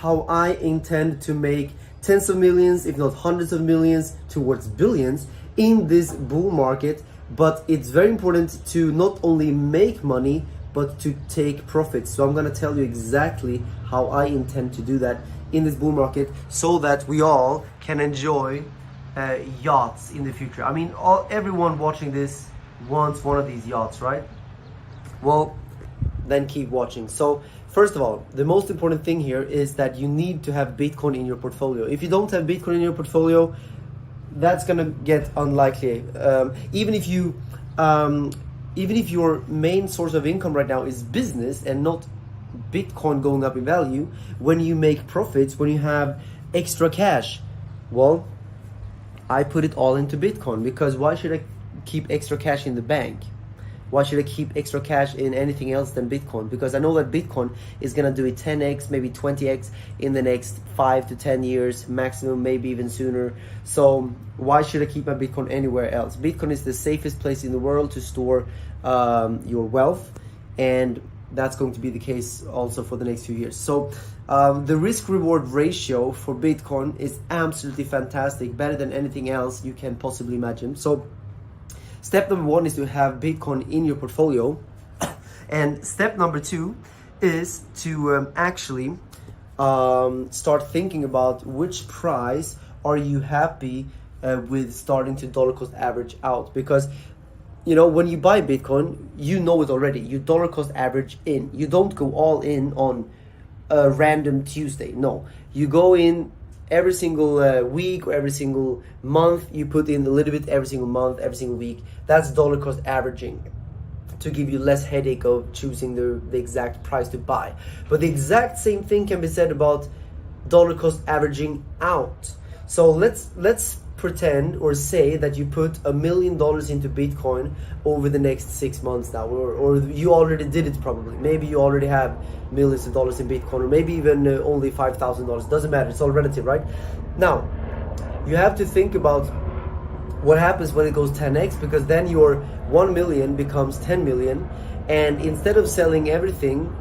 how I intend to make tens of millions, if not hundreds of millions, towards billions in this bull market. But it's very important to not only make money, but to take profits. So I'm gonna tell you exactly how I intend to do that in this bull market, so that we all can enjoy yachts in the future. I mean, everyone watching this wants one of these yachts, right? Well, then keep watching. So first of all, the most important thing here is that you need to have Bitcoin in your portfolio. If you don't have Bitcoin in your portfolio, that's gonna get unlikely. Even if your main source of income right now is business and not Bitcoin going up in value, when you make profits, when you have extra cash, well, I put it all into Bitcoin, because why should I keep extra cash in the bank? Why should I keep extra cash in anything else than Bitcoin? Because I know that Bitcoin is gonna do it 10x, maybe 20x in the next 5 to 10 years, maximum, maybe even sooner. So why should I keep my Bitcoin anywhere else? Bitcoin is the safest place in the world to store your wealth, and that's going to be the case also for the next few years. So the risk-reward ratio for Bitcoin is absolutely fantastic, better than anything else you can possibly imagine. So step number 1 is to have Bitcoin in your portfolio. And step number 2 is to actually start thinking about which price are you happy with starting to dollar cost average out. Because you know, when you buy Bitcoin, you know it already. You dollar cost average in. You don't go all in on a random Tuesday. No, you go in every single week or every single month. You put in a little bit every single month, every single week. That's dollar cost averaging, to give you less headache of choosing the exact price to buy. But the exact same thing can be said about dollar cost averaging out. So let's pretend or say that you put $1 million into Bitcoin over the next 6 months now, or you already did it probably. Maybe you already have millions of dollars in Bitcoin, or maybe even only $5,000. Doesn't matter, it's all relative, right? Now, you have to think about what happens when it goes 10x, because then your 1 million becomes 10 million, and instead of selling everything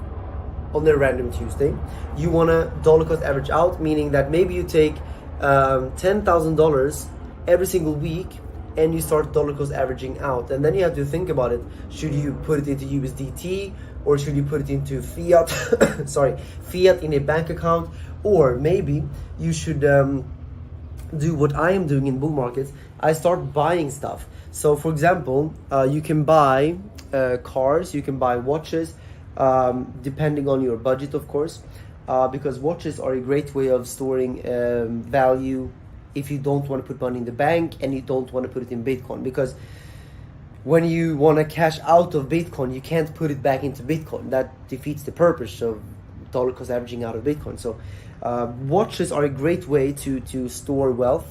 on a random Tuesday, you want to dollar cost average out, meaning that maybe you take $10,000 every single week and you start dollar cost averaging out. And then you have to think about it. Should you put it into USDT, or should you put it into fiat fiat in a bank account? Or maybe you should do what I am doing in bull markets. I start buying stuff. So for example, you can buy cars, you can buy watches, depending on your budget, of course. Because watches are a great way of storing value if you don't want to put money in the bank and you don't want to put it in Bitcoin. Because when you want to cash out of Bitcoin, you can't put it back into Bitcoin. That defeats the purpose of dollar cost averaging out of Bitcoin. So watches are a great way to store wealth.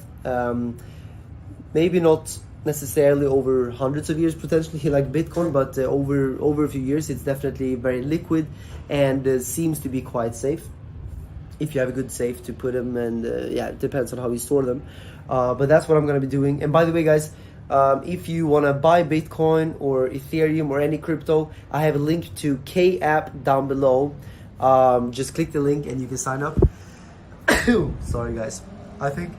Maybe not necessarily over hundreds of years potentially like Bitcoin, but over a few years it's definitely very liquid and seems to be quite safe if you have a good safe to put them. And yeah, it depends on how you store them, but that's what I'm going to be doing. And by the way, guys, if you want to buy Bitcoin or Ethereum or any crypto, I have a link to K-App down below. Just click the link and you can sign up. Sorry guys, I think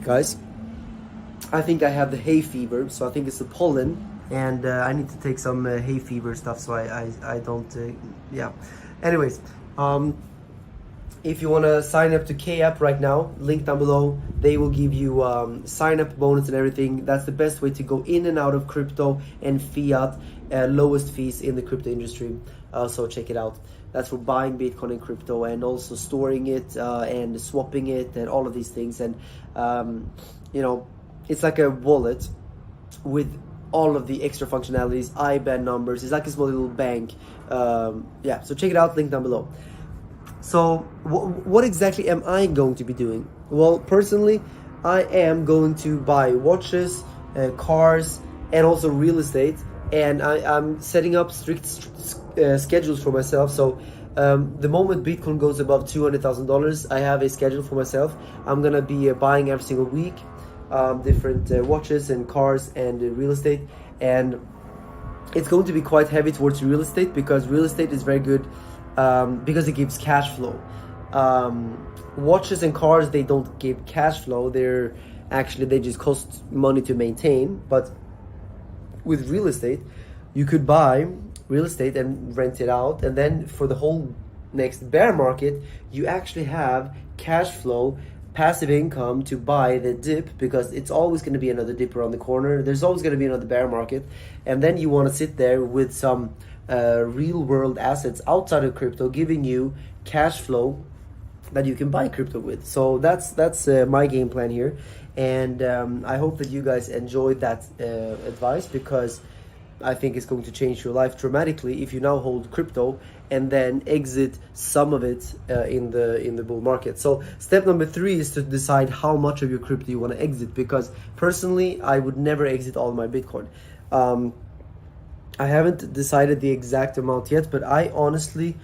guys, I think I have the hay fever, so I think it's the pollen, and I need to take some hay fever stuff, so I don't, yeah. Anyways, if you want to sign up to K-App right now, link down below, they will give you sign up bonus and everything. That's the best way to go in and out of crypto and fiat, lowest fees in the crypto industry. So check it out. That's for buying Bitcoin and crypto, and also storing it and swapping it and all of these things. And you know, it's like a wallet with all of the extra functionalities, IBAN numbers. It's like a small little bank. Yeah, so check it out, link down below. So what exactly am I going to be doing? Well, personally, I am going to buy watches, cars, and also real estate. And I'm setting up strict schedules for myself. So the moment Bitcoin goes above $200,000, I have a schedule for myself. I'm gonna be buying every single week different watches and cars and real estate. And it's going to be quite heavy towards real estate, because real estate is very good because it gives cash flow. Watches and cars, they don't give cash flow. They just cost money to maintain. But with real estate, you could buy real estate and rent it out, and then for the whole next bear market, you actually have cash flow, passive income to buy the dip, because it's always going to be another dip around the corner. There's always going to be another bear market, and then you want to sit there with some real world assets outside of crypto, giving you cash flow that you can buy crypto with. So that's my game plan here, and I hope that you guys enjoyed that advice, because I think it's going to change your life dramatically if you now hold crypto and then exit some of it in the bull market. So step number 3 is to decide how much of your crypto you want to exit, because personally I would never exit all my Bitcoin. I haven't decided the exact amount yet, but I honestly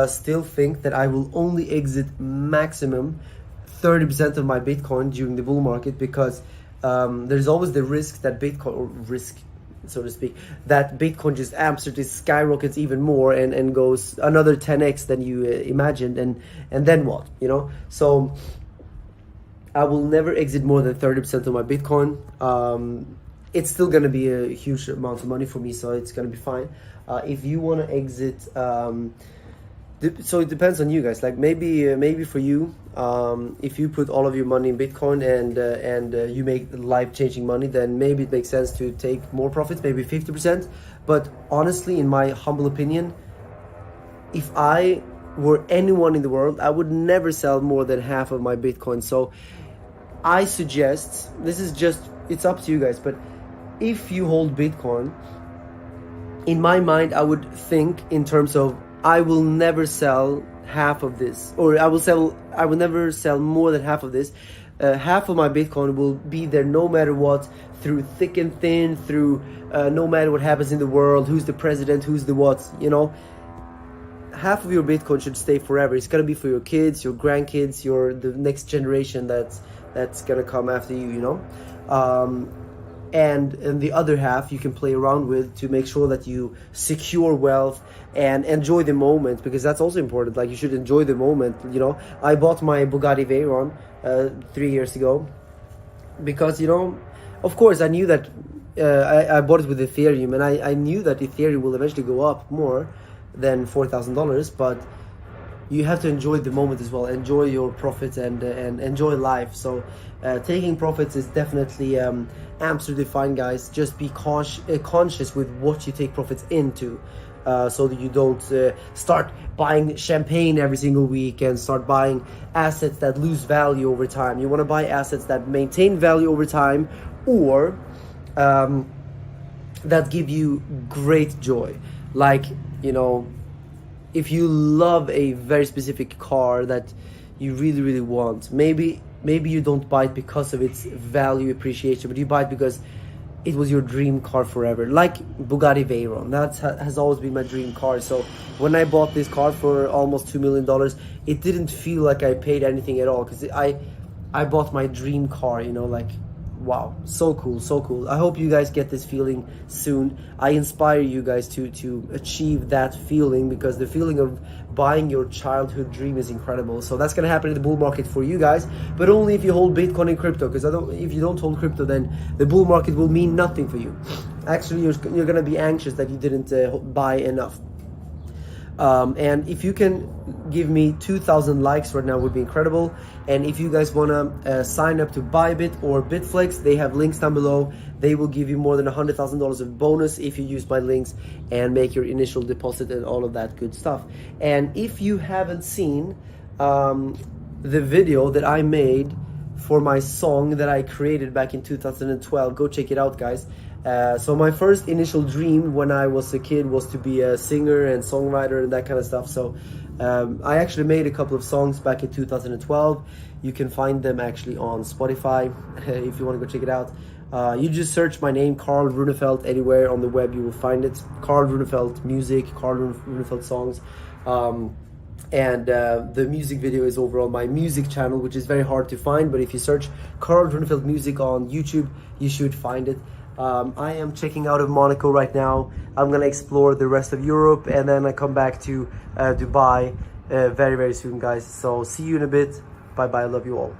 still think that I will only exit maximum 30% of my Bitcoin during the bull market, because there's always the risk that so to speak, that Bitcoin just absolutely skyrockets even more and goes another 10x than you imagined, and then what, you know? So I will never exit more than 30% of my Bitcoin. It's still gonna be a huge amount of money for me, so it's gonna be fine. If you want to exit, so it depends on you guys. Like maybe for you, if you put all of your money in Bitcoin and you make life-changing money, then maybe it makes sense to take more profits, maybe 50%. But honestly, in my humble opinion, if I were anyone in the world, I would never sell more than half of my Bitcoin. So I suggest, it's up to you guys, but if you hold Bitcoin, in my mind, I would think in terms of, I will never sell half of this, or I will never sell more than half of this. Half of my Bitcoin will be there no matter what, through thick and thin, through no matter what happens in the world, who's the president, who's the what, you know. Half of your Bitcoin should stay forever. It's gonna be for your kids, your grandkids, the next generation that's gonna come after you, you know. And the other half you can play around with to make sure that you secure wealth and enjoy the moment, because that's also important. Like, you should enjoy the moment, you know. I bought my Bugatti Veyron 3 years ago because, you know, of course I knew that I bought it with Ethereum, and I knew that Ethereum will eventually go up more than $4,000, but you have to enjoy the moment as well, enjoy your profits and enjoy life. So taking profits is definitely absolutely fine, guys. Just be conscious with what you take profits into, so that you don't start buying champagne every single week and start buying assets that lose value over time. You want to buy assets that maintain value over time, or that give you great joy. Like, you know, if you love a very specific car that you really, really want, maybe you don't buy it because of its value appreciation, but you buy it because it was your dream car forever. Like Bugatti Veyron, that has always been my dream car. So when I bought this car for almost $2 million, it didn't feel like I paid anything at all, because I bought my dream car, you know. Like, wow, so cool, so cool. I hope you guys get this feeling soon. I inspire you guys to achieve that feeling, because the feeling of buying your childhood dream is incredible. So that's gonna happen in the bull market for you guys, but only if you hold Bitcoin and crypto, because if you don't hold crypto, then the bull market will mean nothing for you. Actually, you're gonna be anxious that you didn't buy enough. And if you can give me 2,000 likes right now, would be incredible. And if you guys want to sign up to Bybit or Bitflex, they have links down below. They will give you more than $100,000 of bonus if you use my links and make your initial deposit and all of that good stuff. And if you haven't seen the video that I made for my song that I created back in 2012, go check it out, guys. So my first initial dream when I was a kid was to be a singer and songwriter and that kind of stuff. So I actually made a couple of songs back in 2012. You can find them actually on Spotify if you want to go check it out. You just search my name, Carl Runefelt, anywhere on the web, you will find it. Carl Runefelt music, Carl Runefelt songs. And the music video is over on my music channel, which is very hard to find, but if you search Carl Runefelt music on YouTube, you should find it. I am checking out of Monaco right now. I'm gonna explore the rest of Europe, and then I come back to Dubai very, very soon, guys. So see you in a bit. Bye bye. I love you all.